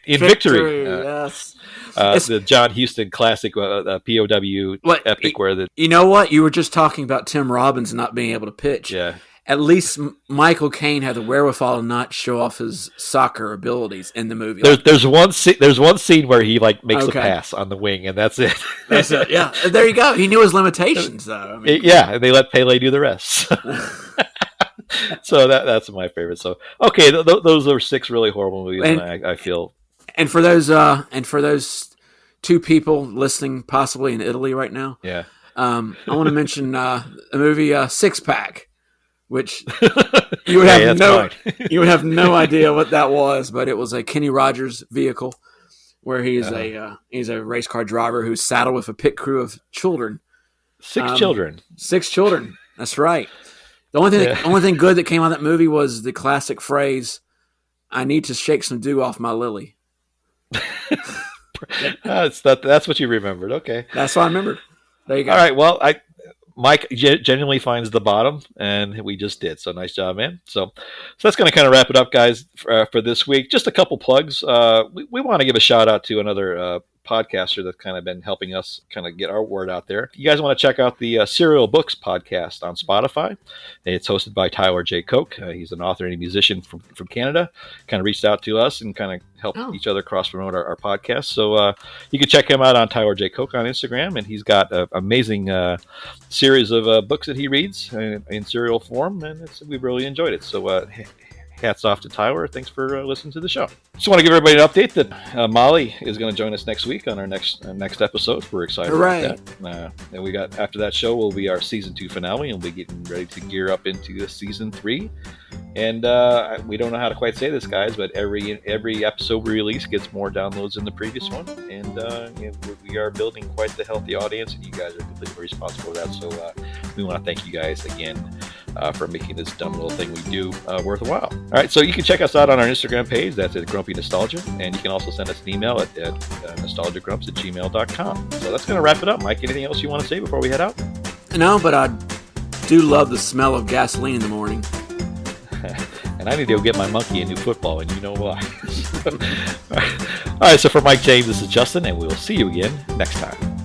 Victory. Yes. The John Huston classic POW epic where you know what? You were just talking about Tim Robbins not being able to pitch. Yeah. At least Michael Caine had the wherewithal to not show off his soccer abilities in the movie. There's one scene where he makes a pass on the wing, and that's it. That's it. Yeah, there you go. He knew his limitations, though. And they let Pele do the rest. So that's my favorite. So okay, those are 6 really horrible movies, and I feel. And for those 2 people listening, possibly in Italy right now, I want to mention a movie, Six Pack. Which you would have no idea what that was, but it was a Kenny Rogers vehicle where he's a race car driver who's saddled with a pit crew of children. 6 children. 6 children. That's right. The only thing good that came out of that movie was the classic phrase, "I need to shake some dew off my lily." That's what you remembered. Okay, that's what I remembered. There you go. All right. Well, Mike genuinely finds the bottom, and we just did. So nice job, man. So that's going to kind of wrap it up, guys, for this week. Just a couple plugs. We want to give a shout out to another podcaster that's kind of been helping us kind of get our word out there. You guys want to check out the Serial Books podcast on Spotify. It's hosted by Tyler J. Koch. He's an author and a musician from Canada. Kind of reached out to us and kind of helped each other cross-promote our podcast. So you can check him out on Tyler J. Koch on Instagram, and he's got an amazing series of books that he reads in serial form, and we've really enjoyed it. So hats off to Tyler. Thanks for listening to the show. Just want to give everybody an update that Molly is going to join us next week on our next episode. We're excited about that. And we got after that show will be our season 2 finale, and we'll be getting ready to gear up into season 3. And we don't know how to quite say this, guys, but every episode we release gets more downloads than the previous one, and we are building quite the healthy audience, and you guys are completely responsible for that. So we want to thank you guys again for making this dumb little thing we do worthwhile. All right, so you can check us out on our Instagram page. That's at Grumpy Nostalgia, and you can also send us an email at nostalgiagrumps@gmail.com. So that's going to wrap it up. Mike, anything else you want to say before we head out? No, but I do love the smell of gasoline in the morning. And I need to go get my monkey a new football, and you know why. All right, so for Mike James, this is Justin, and we will see you again next time.